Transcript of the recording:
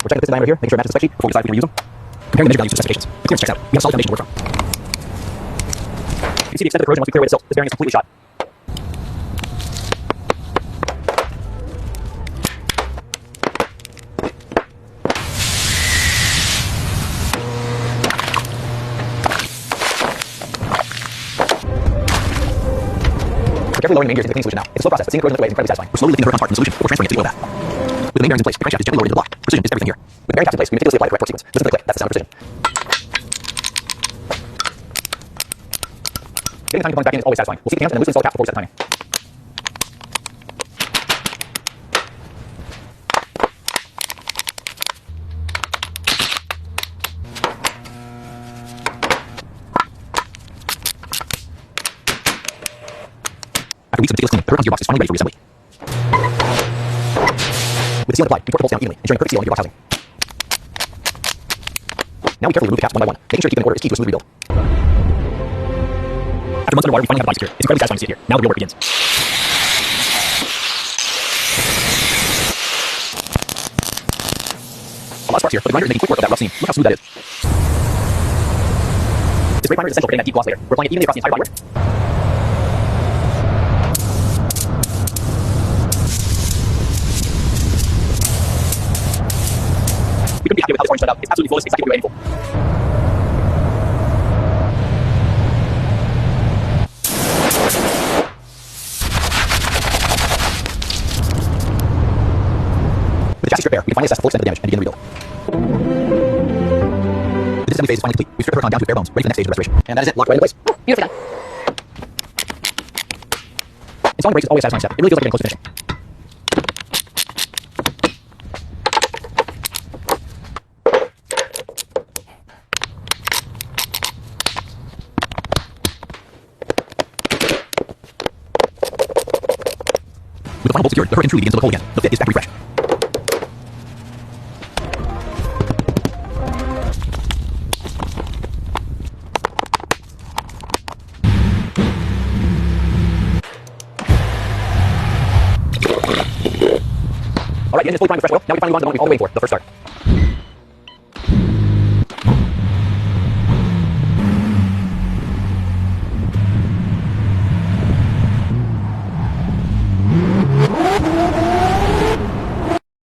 We're checking the piston diameter here, making sure it matches the spec sheet before we decide if we're going to use them. Comparing the measured values to specifications. The clearance checks out. We have a solid foundation to work from. You can see the extent of the corrosion once we clear away the silt. This bearing is completely shot. We're carefully lowering the main gears into the cleaning solution now. It's a slow process, but seeing the corrosion in the way is incredibly satisfying. We're slowly lifting the Huracan part from the solution before transferring it to the oil bath. With the main bearings in place, the crankshaft is gently lowered into the block. Precision is everything here. With the bearing caps in place, we meticulously apply the correct torque sequence. Listen to the click. That's the sound of precision. Getting the timing component back in is always satisfying. We'll seat the hands and then loosely install the cap before we set the timing. After weeks of meticulous cleaning, the Huracan's gearbox is finally ready for reassembly. With the sealant applied, we torque the bolts down evenly, ensuring perfect seal on the gearbox housing. Now we carefully remove the caps one by one. Making sure to keep them in order is key to a smooth rebuild. After months underwater, we finally have the body secured. It's incredibly satisfying to see it here. Now the real work begins. A lot of sparks here, but the grinder is making quick work of that rough seam. Look how smooth that is. This brake primer is essential for getting that deep gloss later. We're applying it evenly across the entire bodywork. We couldn't be happier with how this orange turned out. It's absolutely flawless, exactly what we were aiming for. With the chassis strip bare, we can finally assess the full extent of the damage and begin the rebuild. The disassembly phase is finally complete. We've stripped the Huracan down to its bare bones, ready for the next stage of restoration. And that is it, locked right into place. Beautifully done. Installing brakes is always a satisfying step. It really feels like getting close to finishing. With the final bolt secured, the Huracan truly begins to look whole again. The fit is factory fresh. Alright, the engine is fully primed with fresh oil. Now we finally move on to the one we've all been waiting for, the first start.